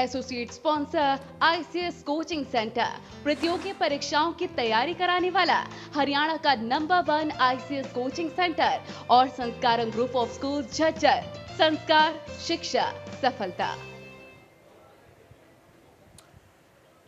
Associate sponsor ICS coaching centre, प्रतियोगी परीक्षाओं की तैयारी कराने वाला हरियाणा का नंबर 1 आईसीएस कोचिंग सेंटर और Sanskaram group of school Jhajjar. संस्कार, शिक्षा, सफलता।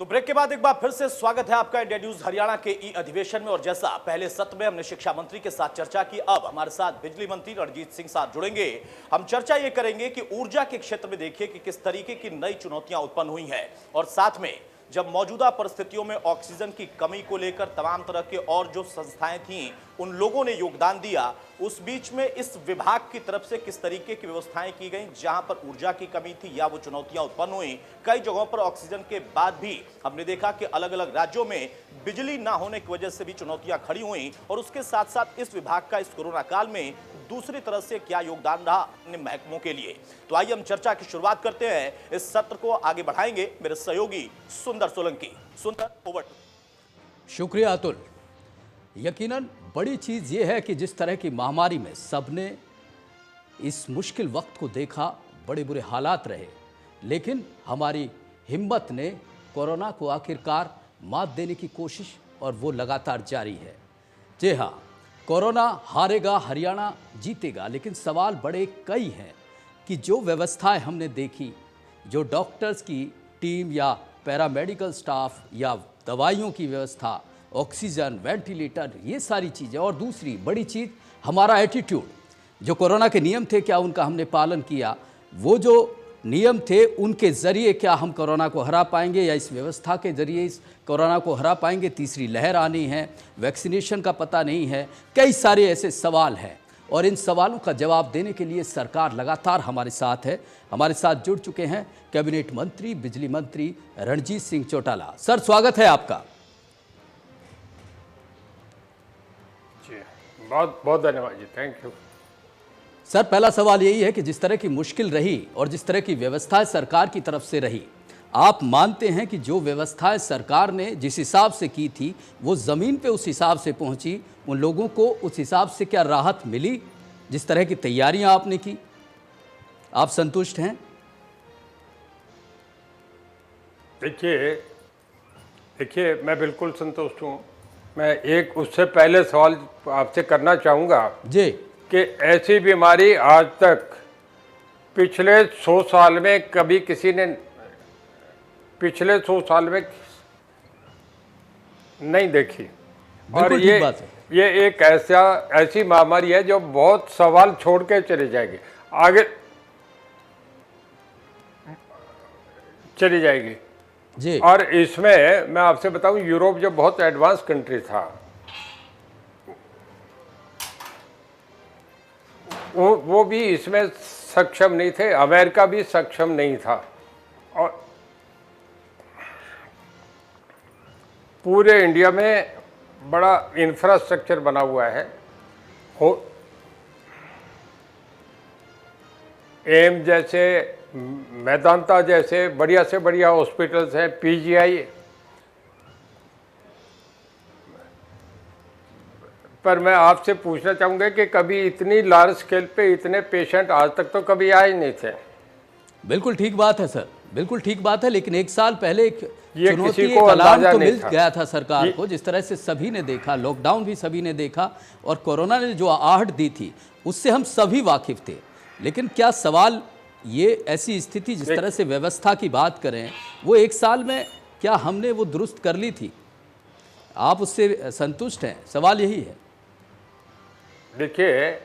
तो ब्रेक के बाद एक बार फिर से स्वागत है आपका इंडिया न्यूज हरियाणा के ई अधिवेशन में। और जैसा पहले सत्र में हमने शिक्षा मंत्री के साथ चर्चा की, अब हमारे साथ बिजली मंत्री रणजीत सिंह साथ जुड़ेंगे। हम चर्चा ये करेंगे कि ऊर्जा के क्षेत्र में देखिए कि किस तरीके की नई चुनौतियां उत्पन्न हुई हैं, और साथ में जब मौजूदा परिस्थितियों में ऑक्सीजन की कमी को लेकर तमाम तरह के और जो संस्थाएं थीं उन लोगों ने योगदान दिया, उस बीच में इस विभाग की तरफ से किस तरीके की व्यवस्थाएं की गई जहां पर ऊर्जा की कमी थी या वो चुनौतियां उत्पन्न हुई। कई जगहों पर ऑक्सीजन के बाद भी हमने देखा कि अलग अलग राज्यों में बिजली ना होने की वजह से भी चुनौतियां खड़ी हुई, और उसके साथ साथ इस विभाग का इस कोरोना काल में दूसरी तरह से क्या योगदान रहा अन्य महकमों के लिए। तो आइए हम चर्चा की शुरुआत करते हैं। इस सत्र को आगे बढ़ाएंगे मेरे सहयोगी सुंदर सोलंकी। सुंदर, ओवर टू। शुक्रिया अतुल। यकीनन बड़ी चीज़ ये है कि जिस तरह की महामारी में सबने इस मुश्किल वक्त को देखा, बड़े बुरे हालात रहे, लेकिन हमारी हिम्मत ने कोरोना को आखिरकार मात देने की कोशिश, और वो लगातार जारी है। जी हाँ, कोरोना हारेगा, हरियाणा जीतेगा, लेकिन सवाल बड़े कई हैं कि जो व्यवस्थाएं हमने देखी, जो डॉक्टर्स की टीम या पैरामेडिकल स्टाफ या दवाइयों की व्यवस्था, ऑक्सीजन, वेंटिलेटर, ये सारी चीज़ें, और दूसरी बड़ी चीज़ हमारा एटीट्यूड, जो कोरोना के नियम थे क्या उनका हमने पालन किया, वो जो नियम थे उनके ज़रिए क्या हम कोरोना को हरा पाएंगे या इस व्यवस्था के ज़रिए इस कोरोना को हरा पाएंगे। तीसरी लहर आनी है, वैक्सीनेशन का पता नहीं है, कई सारे ऐसे सवाल हैं, और इन सवालों का जवाब देने के लिए सरकार लगातार हमारे साथ है। हमारे साथ जुड़ चुके हैं कैबिनेट मंत्री, बिजली मंत्री रणजीत सिंह चौटाला। सर, स्वागत है आपका। जी, बहुत बहुत धन्यवाद जी, थैंक यू। सर, पहला सवाल यही है कि जिस तरह की मुश्किल रही और जिस तरह की व्यवस्थाएं सरकार की तरफ से रही, आप मानते हैं कि जो व्यवस्थाएं सरकार ने जिस हिसाब से की थी वो ज़मीन पे उस हिसाब से पहुंची, उन लोगों को उस हिसाब से क्या राहत मिली? जिस तरह की तैयारियां आपने की, आप संतुष्ट हैं? देखिए मैं बिल्कुल संतुष्ट हूँ। मैं एक उससे पहले सवाल आपसे करना चाहूँगा जी, कि ऐसी बीमारी आज तक पिछले 100 साल में कभी किसी ने पिछले 100 साल में नहीं देखी, और ये एक ऐसी महामारी है जो बहुत सवाल छोड़ के चली जाएगी, आगे चली जाएगी जी। और इसमें मैं आपसे बताऊं, यूरोप जो बहुत एडवांस कंट्री था, वो भी इसमें सक्षम नहीं थे, अमेरिका भी सक्षम नहीं था, और पूरे इंडिया में बड़ा इंफ्रास्ट्रक्चर बना हुआ है। एम जैसे, मेदांता जैसे बढ़िया से बढ़िया हॉस्पिटल्स हैं, पीजीआई, पर मैं आपसे पूछना चाहूँगा कि कभी इतनी लार्ज स्केल पे इतने पेशेंट आज तक तो कभी आए नहीं थे। बिल्कुल ठीक बात है सर, बिल्कुल ठीक बात है, लेकिन एक साल पहले एक चुनौती, एक अलार्म तो मिल गया था सरकार को। जिस तरह से सभी ने देखा, लॉकडाउन भी सभी ने देखा, और कोरोना ने जो आहट दी थी उससे हम सभी वाकिफ थे। लेकिन क्या सवाल ये ऐसी स्थिति, जिस तरह से व्यवस्था की बात करें, वो एक साल में क्या हमने वो दुरुस्त कर ली थी? आप उससे संतुष्ट हैं? सवाल यही है। देखिए,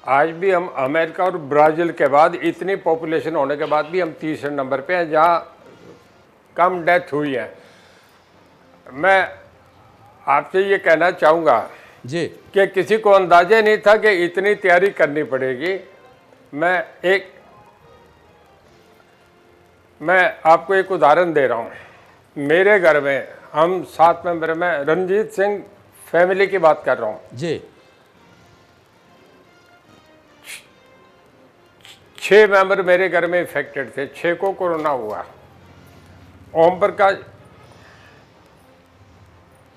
आज भी हम अमेरिका और ब्राज़ील के बाद, इतनी पॉपुलेशन होने के बाद भी हम तीसरे नंबर पे हैं जहां कम डेथ हुई है। मैं आपसे ये कहना चाहूँगा जी कि किसी को अंदाजा नहीं था कि इतनी तैयारी करनी पड़ेगी। मैं आपको एक उदाहरण दे रहा हूँ। मेरे घर में हम 7 मेंबर में, रणजीत सिंह फैमिली की बात कर रहा हूँ जी, 6 मेंबर मेरे घर में इफेक्टेड थे, 6 को कोरोना हुआ। ओम प्रकाश,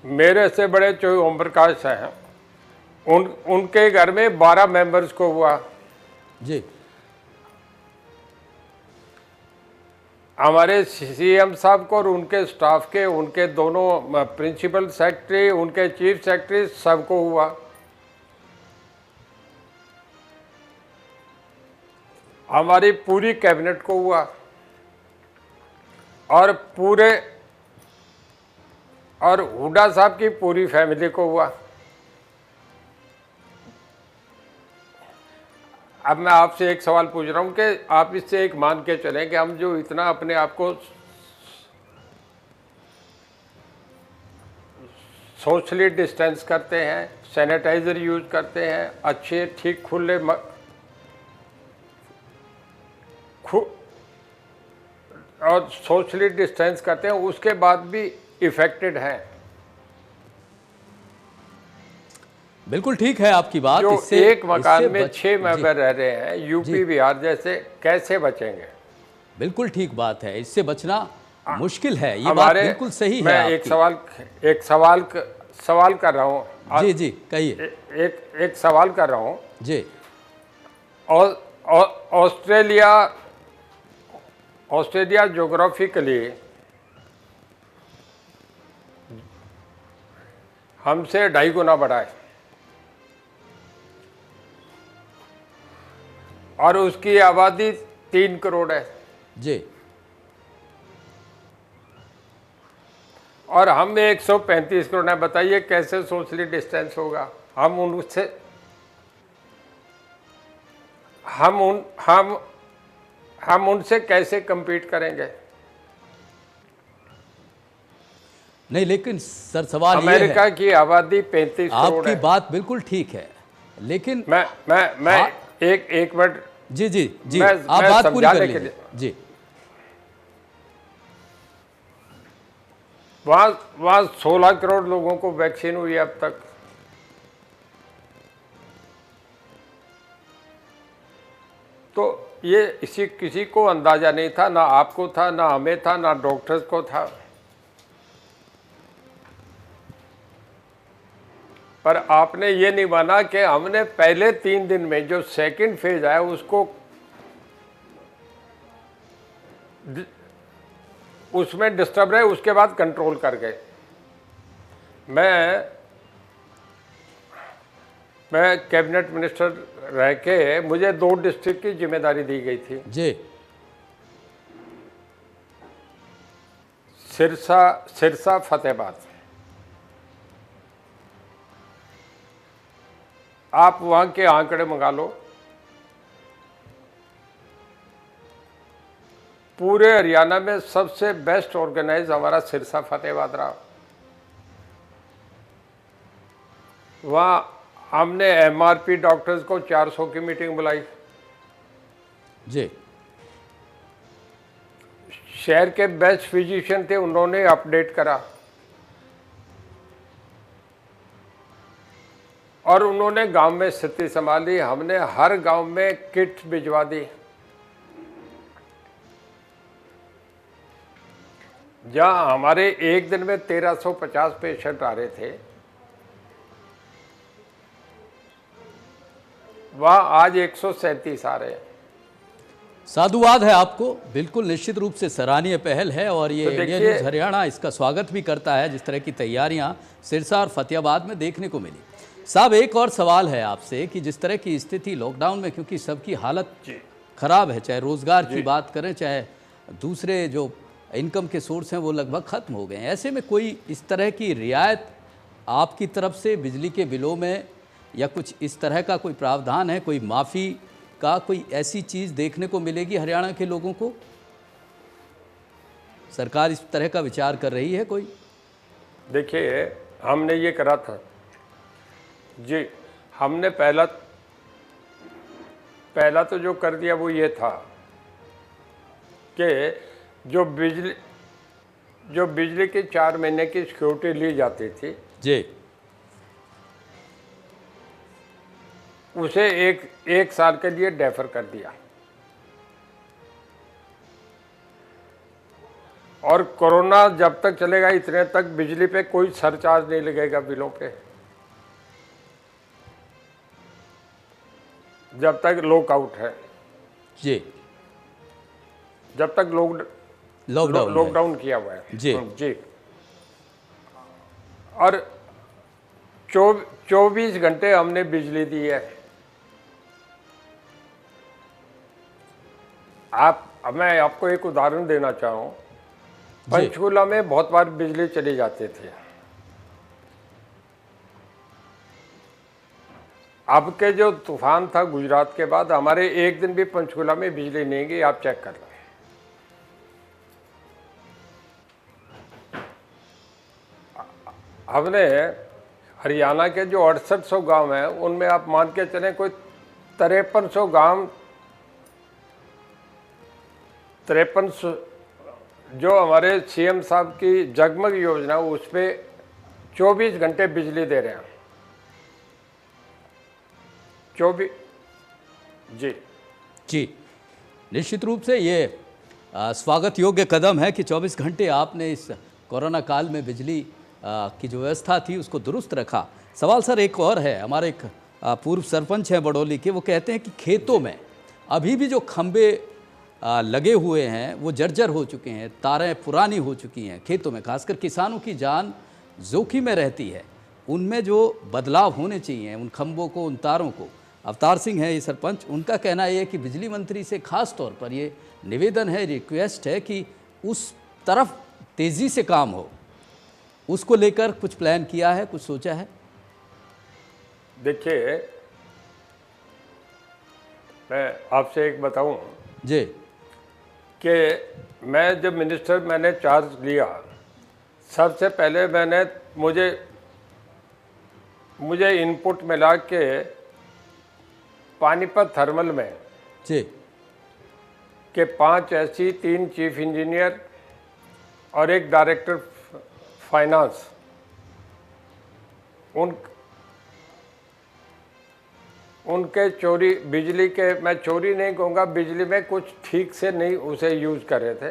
मेरे से बड़े जो ओम प्रकाश हैं, उनके घर में 12 मेंबर्स को हुआ जी। हमारे सीएम साहब को और उनके स्टाफ के, उनके दोनों प्रिंसिपल सेक्रेटरी, उनके चीफ सेक्रेटरी, सबको हुआ। हमारी पूरी कैबिनेट को हुआ और हुड्डा साहब की पूरी फैमिली को हुआ। अब मैं आपसे एक सवाल पूछ रहा हूं कि आप इससे एक मान के चलें कि हम जो इतना अपने आप को सोशली डिस्टेंस करते हैं, सैनिटाइजर यूज करते हैं, अच्छे ठीक खुले और सोशली डिस्टेंस करते हैं, उसके बाद भी इफेक्टेड हैं। बिल्कुल ठीक है आपकी बात। जो इससे एक मकान में 6 जी, मेंबर रह रहे हैं, यूपी बिहार जैसे, कैसे बचेंगे? बिल्कुल ठीक बात है, इससे बचना मुश्किल है, ये बात हमारे बिल्कुल सही है मैं आपकी। एक सवाल कर रहा हूँ। जी जी कहिए। एक सवाल कर रहा हूँ। जी और ऑस्ट्रेलिया ज्योग्राफिकली हमसे 2.5 गुना बड़ा है और उसकी आबादी 3 करोड़ है जी। और हम 135 करोड़ है। बताइए कैसे सोशली डिस्टेंस होगा? हम उनसे कैसे compete करेंगे? नहीं लेकिन सर सवाल ये है, अमेरिका की आबादी 35 करोड़ आपकी है। बात बिल्कुल ठीक है, लेकिन मैं एक मिनट। जी जी जी मैं आप बात पूरी कर समझाने के लीजिए। जी वहाँ 16 करोड़ लोगों को वैक्सीन हुई है अब तक। तो ये किसी को अंदाजा नहीं था, ना आपको था, ना हमें था, ना डॉक्टर्स को था। पर आपने ये नहीं माना कि हमने पहले 3 दिन में जो सेकंड फेज आया उसमें डिस्टर्ब रहे, उसके बाद कंट्रोल कर गए। मैं कैबिनेट मिनिस्टर रह के मुझे 2 डिस्ट्रिक्ट की जिम्मेदारी दी गई थी, जी सिरसा फतेहाबाद। आप वहां के आंकड़े मंगा लो, पूरे हरियाणा में सबसे बेस्ट ऑर्गेनाइज हमारा सिरसा फतेहाबाद रहा। वहां हमने एमआरपी डॉक्टर्स को 400 की मीटिंग बुलाई। जी शहर के बेस्ट फिजिशियन थे, उन्होंने अपडेट करा और उन्होंने गांव में स्थिति संभाली। हमने हर गांव में किट भिजवा दी। जहां हमारे एक दिन में 1350 पेशेंट आ रहे थे, वहां आज 137 आ रहे हैं। साधुवाद है आपको, बिल्कुल निश्चित रूप से सराहनीय पहल है और ये तो इंडिया न्यूज़ हरियाणा इसका स्वागत भी करता है, जिस तरह की तैयारियां सिरसा और फतेहाबाद में देखने को मिली। साहब एक और सवाल है आपसे कि जिस तरह की स्थिति लॉकडाउन में, क्योंकि सबकी हालत खराब है, चाहे रोजगार की बात करें, चाहे दूसरे जो इनकम के सोर्स हैं वो लगभग ख़त्म हो गए हैं, ऐसे में कोई इस तरह की रियायत आपकी तरफ से बिजली के बिलों में या कुछ इस तरह का कोई प्रावधान है, कोई माफ़ी का कोई ऐसी चीज़ देखने को मिलेगी हरियाणा के लोगों को? सरकार इस तरह का विचार कर रही है कोई? देखिए हमने ये करा था जी, हमने पहला तो जो कर दिया वो ये था कि जो बिजली की 4 महीने की सिक्योरिटी ली जाती थी जी, उसे एक साल के लिए डेफर कर दिया और कोरोना जब तक चलेगा इतने तक बिजली पे कोई सरचार्ज नहीं लगेगा बिलों पे, जब तक लॉकआउट है। जी जब तक लॉकडाउन है। लॉकडाउन किया हुआ है जी। जी। और 24 घंटे हमने बिजली दी है। मैं आपको एक उदाहरण देना चाहूँ। पंचकूला में बहुत बार बिजली चली जाती थी। अब के जो तूफान था गुजरात के बाद, हमारे एक दिन भी पंचकूला में बिजली नहीं गई, आप चेक कर लें। हमने हरियाणा के जो 6800 गांव हैं उनमें आप मान के चलें कोई 5300 गांव, 5300 जो हमारे सीएम साहब की जगमग योजना उस पे 24 घंटे बिजली दे रहे हैं। 24 जी जी, निश्चित रूप से ये स्वागत योग्य कदम है कि 24 घंटे आपने इस कोरोना काल में बिजली की जो व्यवस्था थी उसको दुरुस्त रखा। सवाल सर एक और है, हमारे एक पूर्व सरपंच हैं बड़ौली के, वो कहते हैं कि खेतों में अभी भी जो खंबे लगे हुए हैं वो जर्जर हो चुके हैं, तारें पुरानी हो चुकी हैं। खेतों में खासकर किसानों की जान जोखिम में रहती है, उनमें जो बदलाव होने चाहिए, उन खंभों को, उन तारों को। अवतार सिंह है ये सरपंच, उनका कहना ये है कि बिजली मंत्री से खास तौर पर ये निवेदन है, रिक्वेस्ट है कि उस तरफ तेज़ी से काम हो। उसको लेकर कुछ प्लान किया है, कुछ सोचा है? देखिए, मैं आपसे एक बताऊं जी कि मैं जब मैंने चार्ज लिया, सबसे पहले मुझे इनपुट मिला कि पानीपत थर्मल में जी कि 5 एससी, 3 चीफ इंजीनियर और 1 डायरेक्टर फाइनेंस, उनके चोरी, बिजली के, मैं चोरी नहीं कहूँगा, बिजली में कुछ ठीक से नहीं उसे यूज कर रहे थे।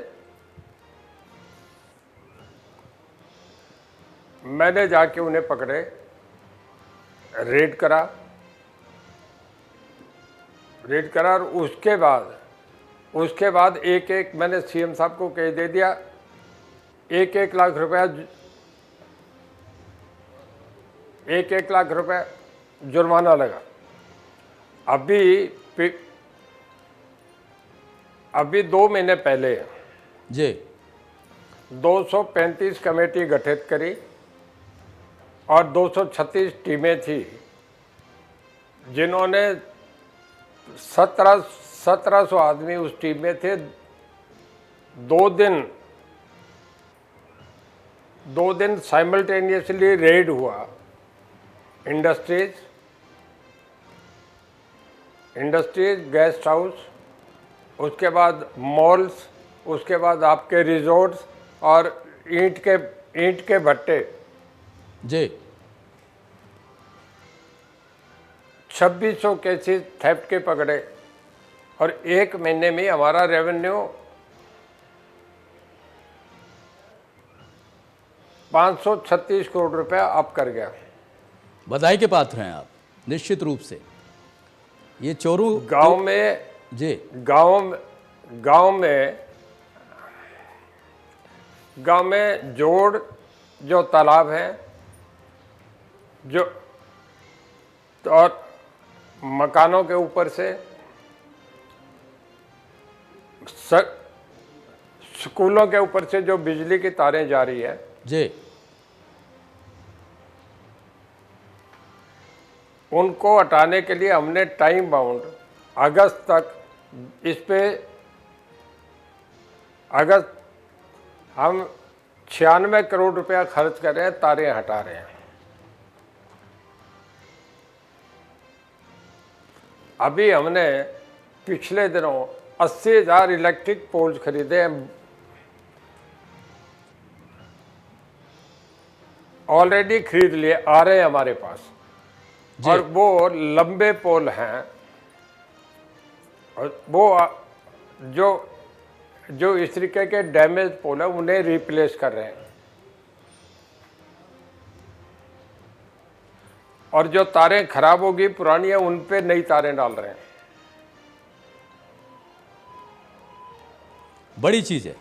मैंने जाके उन्हें पकड़े, रेड करा और उसके बाद एक मैंने सीएम साहब को कह दे दिया, 1 लाख रुपया 1 लाख रुपया जुर्माना लगा। अभी 2 महीने पहले जी 235 कमेटी गठित करी और 236 टीमें थी, जिन्होंने 1700 आदमी उस टीम में थे। 2 दिन साइमल्टेनियसली रेड हुआ इंडस्ट्रीज, गेस्ट हाउस, उसके बाद मॉल्स, उसके बाद आपके रिजॉर्ट्स और ईंट के भट्टे। जी 2600 केसेस थेफ्ट के पकड़े और 1 महीने में हमारा रेवेन्यू 536 करोड़ रुपया अप कर गया। बधाई के पात्र हैं आप, निश्चित रूप से। ये चोरों गांव में जी गांव में जोड़ जो तालाब है जो, और मकानों के ऊपर से, स्कूलों के ऊपर से जो बिजली की तारें जा रही है जी, उनको हटाने के लिए हमने टाइम बाउंड अगस्त तक इस पे, अगस्त हम 96 करोड़ रुपया खर्च कर रहे हैं, तारें हटा रहे हैं। अभी हमने पिछले दिनों 80,000 इलेक्ट्रिक पोल्स खरीदे हैं, ऑलरेडी खरीद लिए, आ रहे हैं हमारे पास, और वो लंबे पोल हैं, और वो जो इस तरीके के डैमेज पोल है उन्हें रिप्लेस कर रहे हैं। और जो तारें खराब होगी पुरानी है, उन पे नई तारें डाल रहे हैं। बड़ी चीज़ है।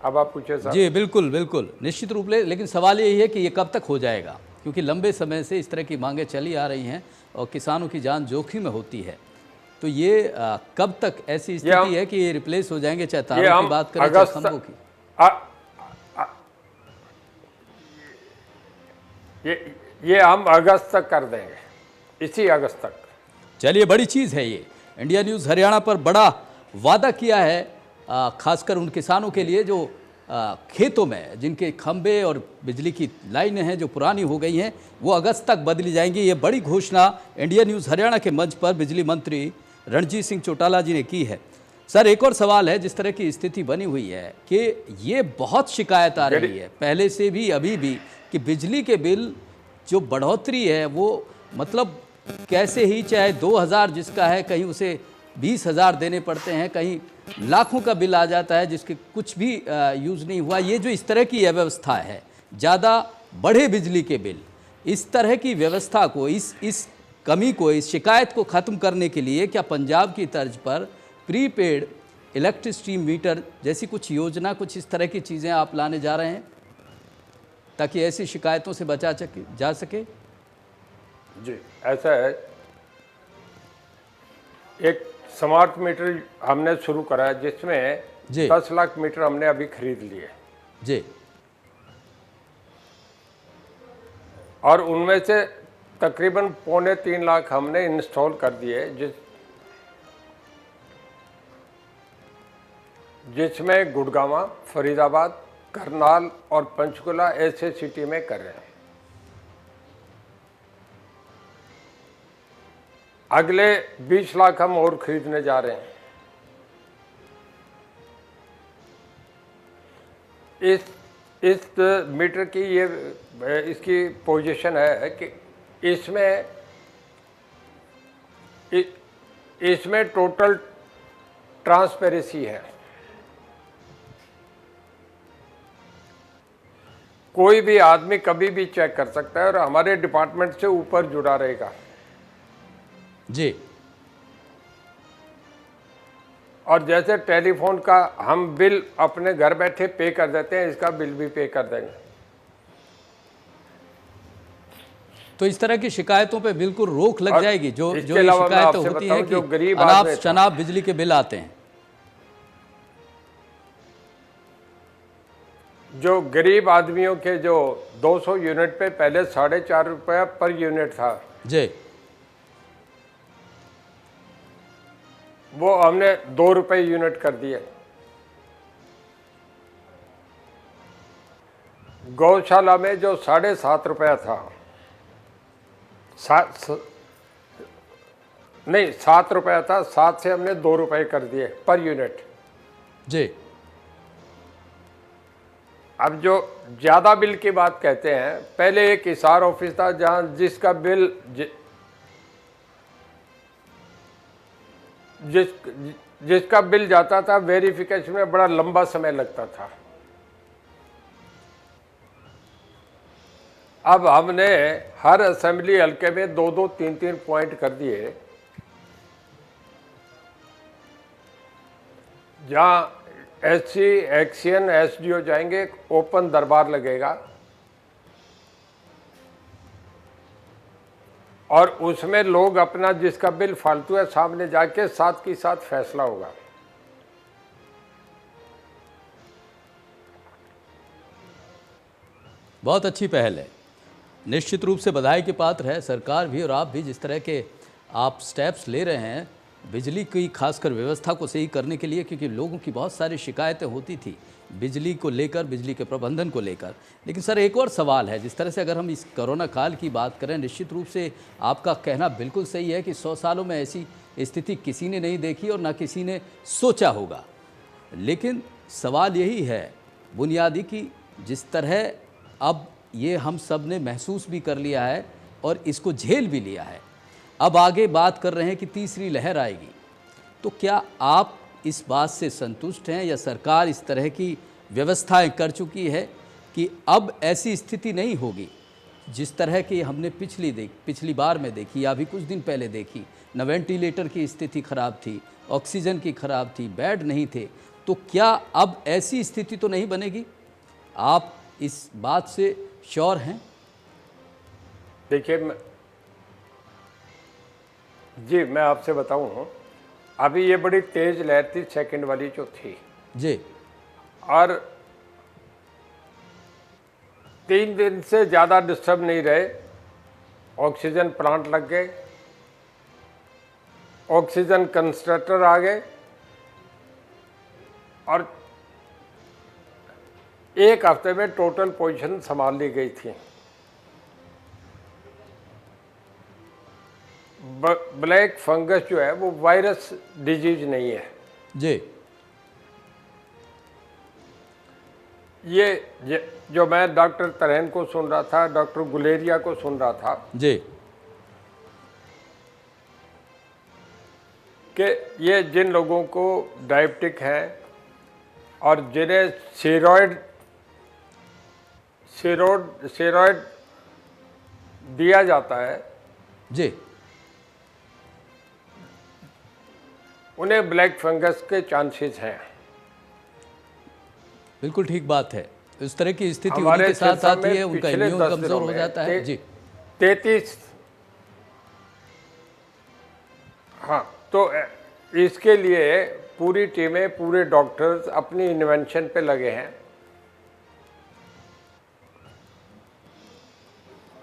अब आप पूछे सर। जी बिल्कुल बिल्कुल, निश्चित रूप से। लेकिन सवाल यही है कि ये कब तक हो जाएगा, क्योंकि लंबे समय से इस तरह की मांगें चली आ रही हैं और किसानों की जान जोखिम में होती है। तो ये कब तक ऐसी स्थिति है कि ये रिप्लेस हो जाएंगे, चाहे तारों की बात करें चाहे खंभों की? ये हम अगस्त तक कर देंगे, इसी अगस्त तक। चलिए, बड़ी चीज़ है ये। इंडिया न्यूज़ हरियाणा पर बड़ा वादा किया है, खासकर उन किसानों के लिए जो खेतों में जिनके खंभे और बिजली की लाइनें हैं जो पुरानी हो गई हैं, वो अगस्त तक बदली जाएंगी। ये बड़ी घोषणा इंडिया न्यूज़ हरियाणा के मंच पर बिजली मंत्री रणजीत सिंह चौटाला जी ने की है। सर, एक और सवाल है, जिस तरह की स्थिति बनी हुई है कि ये बहुत शिकायत आ रही है पहले से भी अभी भी कि बिजली के बिल जो बढ़ोतरी है वो मतलब कैसे ही, चाहे 2000 जिसका है कहीं उसे 20,000 देने पड़ते हैं, कहीं लाखों का बिल आ जाता है जिसके कुछ भी यूज़ नहीं हुआ। ये जो इस तरह की व्यवस्था है, ज़्यादा बढ़े बिजली के बिल, इस तरह की व्यवस्था को, इस कमी को, इस शिकायत को ख़त्म करने के लिए क्या पंजाब की तर्ज पर प्रीपेड इलेक्ट्रिसिटी मीटर जैसी कुछ योजना, कुछ इस तरह की चीज़ें आप लाने जा रहे हैं ताकि ऐसी शिकायतों से बचा जा सके? जी, ऐसा है। एक स्मार्ट मीटर हमने शुरू करा है जिसमें 10 लाख मीटर हमने अभी खरीद लिए जी, और उनमें से तकरीबन 2.25 लाख हमने इंस्टॉल कर दिए, जिसमें गुड़गांव, फरीदाबाद, करनाल और पंचकुला ऐसे सिटी में कर रहे हैं। अगले 20 लाख हम और खरीदने जा रहे हैं। इस मीटर की ये इसकी पोजीशन है कि इसमें टोटल ट्रांसपेरेंसी है। कोई भी आदमी कभी भी चेक कर सकता है और हमारे डिपार्टमेंट से ऊपर जुड़ा रहेगा जी। और जैसे टेलीफोन का हम बिल अपने घर बैठे पे कर देते हैं, इसका बिल भी पे कर देंगे। तो इस तरह की शिकायतों पे बिल्कुल रोक लग जाएगी। जो ये शिकायतें होती हैं जो कि गरीब अनाप शनाप बिजली के बिल आते हैं, जो गरीब आदमियों के जो 200 यूनिट पे पहले 4.5 रुपया पर यूनिट था जी, वो हमने 2 रुपये यूनिट कर दिए। गौशाला में जो 7.5 रुपया था, 7 रुपया था, 7 से हमने 2 रुपये कर दिए पर यूनिट जी। अब जो ज़्यादा बिल की बात कहते हैं, पहले एक हिसार ऑफिस था जहाँ जिसका बिल जिसका बिल जाता था वेरिफिकेशन में बड़ा लंबा समय लगता था। अब हमने हर असेंबली हल्के में 2-2, 3-3 पॉइंट कर दिए जहाँ एससी, एक्सियन, एसडीओ जाएंगे, ओपन दरबार लगेगा और उसमें लोग अपना जिसका बिल फालतू है सामने जाके साथ की साथ फैसला होगा। बहुत अच्छी पहल है, निश्चित रूप से बधाई के पात्र है सरकार भी और आप भी, जिस तरह के आप स्टेप्स ले रहे हैं बिजली की खासकर व्यवस्था को सही करने के लिए, क्योंकि लोगों की बहुत सारी शिकायतें होती थी बिजली को लेकर, बिजली के प्रबंधन को लेकर। लेकिन सर, एक और सवाल है, जिस तरह से अगर हम इस कोरोना काल की बात करें, निश्चित रूप से आपका कहना बिल्कुल सही है कि 100 सालों में ऐसी स्थिति किसी ने नहीं देखी और ना किसी ने सोचा होगा। लेकिन सवाल यही है बुनियादी कि जिस तरह अब ये हम सब ने महसूस भी कर लिया है और इसको झेल भी लिया है, अब आगे बात कर रहे हैं कि तीसरी लहर आएगी, तो क्या आप इस बात से संतुष्ट हैं या सरकार इस तरह की व्यवस्थाएं कर चुकी है कि अब ऐसी स्थिति नहीं होगी जिस तरह की हमने पिछली बार में देखी या अभी कुछ दिन पहले देखी? न वेंटिलेटर की स्थिति खराब थी, ऑक्सीजन की खराब थी, बेड नहीं थे, तो क्या अब ऐसी स्थिति तो नहीं बनेगी? आप इस बात से श्योर हैं? देखिए जी, मैं आपसे बताऊं, अभी ये बड़ी तेज लहर थी सेकंड वाली जो थी जी, और 3 दिन से ज़्यादा डिस्टर्ब नहीं रहे। ऑक्सीजन प्लांट लग गए, ऑक्सीजन कंसंट्रेटर आ गए और 1 हफ्ते में टोटल पोजीशन संभाल ली गई थी। ब्लैक फंगस जो है वो वायरस डिजीज नहीं है। जी, ये जो मैं डॉक्टर तरेन को सुन रहा था, डॉक्टर गुलेरिया को सुन रहा था जी, कि ये जिन लोगों को डायबिटिक है और जिन्हें स्टेरॉयड दिया जाता है, जी, उन्हें ब्लैक फंगस के चांसेस हैं। बिल्कुल ठीक बात है। इस तरह की स्थिति होने हमारे के साथ क्षेत्र साथ में ही उनका पिछले इम्यून 10 कमजोर दिनों हो में जाता है। जी, 33 हाँ, तो इसके लिए पूरी टीमें, पूरे डॉक्टर्स अपनी इन्वेंशन पे लगे हैं।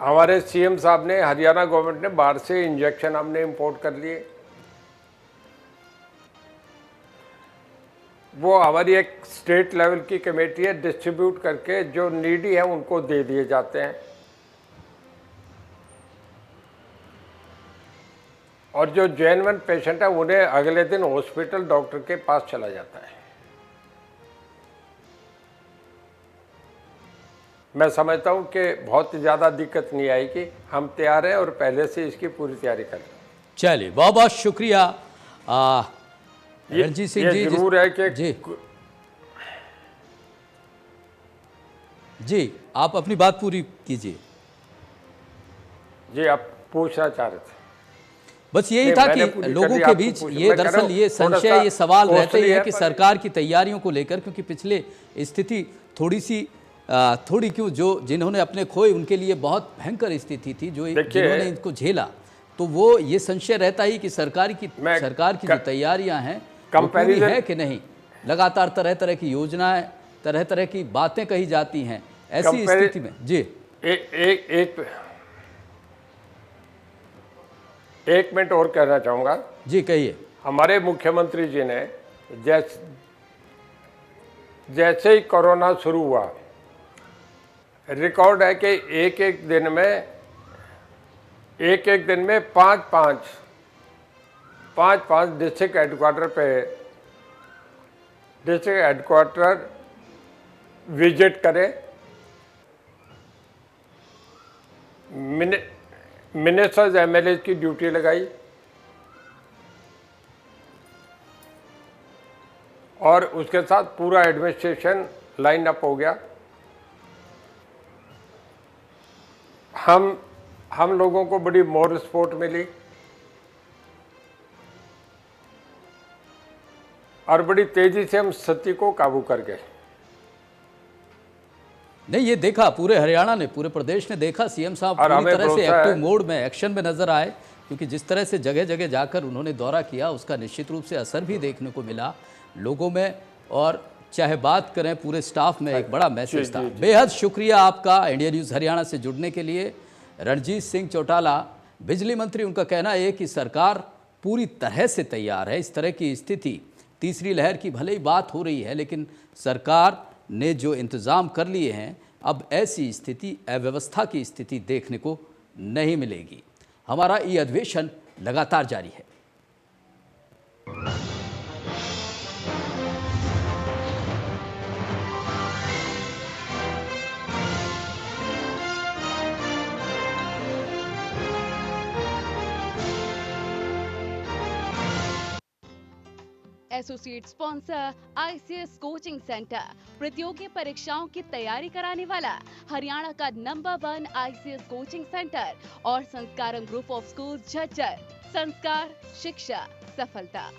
हमारे सीएम साहब ने, हरियाणा गवर्नमेंट ने बाहर से इंजेक्शन हमने इंपोर्ट कर लिए। वो हमारी एक स्टेट लेवल की कमेटी है, डिस्ट्रीब्यूट करके जो नीडी है उनको दे दिए जाते हैं और जो जेन्युइन पेशेंट है उन्हें अगले दिन हॉस्पिटल डॉक्टर के पास चला जाता है। मैं समझता हूं कि बहुत ज़्यादा दिक्कत नहीं आएगी। हम तैयार हैं और पहले से इसकी पूरी तैयारी कर रहे हैं। चलिए, बहुत बहुत शुक्रिया रणजीत सिंह जी। ये जरूर है कि जी, आप अपनी बात पूरी कीजिए। जी, आप पूछना चाह रहे थे। बस यही था कि लोगों के बीच ये दरअसल ये संशय, ये सवाल रहते ही है कि सरकार की तैयारियों को लेकर, क्योंकि पिछले स्थिति थोड़ी क्यों जो जिन्होंने अपने खोए उनके लिए बहुत भयंकर स्थिति थी, जो जिन्होंने इनको झेला, तो वो ये संशय रहता ही कि सरकार की जो तैयारियां हैं वो पूरी है कि नहीं। लगातार तरह तरह की योजनाएं, तरह तरह की बातें कही जाती हैं। ऐसी स्थिति में जी एक मिनट और कहना चाहूँगा। जी, कहिए। हमारे मुख्यमंत्री जी ने जैसे ही कोरोना शुरू हुआ, रिकॉर्ड है कि एक एक दिन में 5-5 डिस्ट्रिक्ट हेडक्वार्टर विजिट करे। मिनिस्टर्स, एमएलए की ड्यूटी लगाई और उसके साथ पूरा एडमिनिस्ट्रेशन लाइन अप हो गया। हम लोगों को बड़ी मोरल सपोर्ट मिली और बड़ी तेजी से हम स्थिति को काबू कर गए। नहीं, ये देखा पूरे हरियाणा ने, पूरे प्रदेश ने देखा। सीएम साहब पूरी तरह से एक्टिव मोड में, एक्शन में नजर आए, क्योंकि जिस तरह से जगह जगह जाकर उन्होंने दौरा किया, उसका निश्चित रूप से असर भी देखने को मिला लोगों में। और चाहे बात करें पूरे स्टाफ में, एक बड़ा मैसेज था। बेहद शुक्रिया आपका इंडिया न्यूज़ हरियाणा से जुड़ने के लिए। रणजीत सिंह चौटाला, बिजली मंत्री, उनका कहना है कि सरकार पूरी तरह से तैयार है। इस तरह की स्थिति, तीसरी लहर की भले ही बात हो रही है, लेकिन सरकार ने जो इंतज़ाम कर लिए हैं, अब ऐसी स्थिति, अव्यवस्था की स्थिति देखने को नहीं मिलेगी। हमारा ये अधिवेशन लगातार जारी है। Associate sponsor ICS coaching centre, प्रतियोगी परीक्षाओं की तैयारी कराने वाला हरियाणा का नंबर 1 आईसीएस कोचिंग सेंटर और Sanskaram group of school Jhajjar. संस्कार, शिक्षा, सफलता।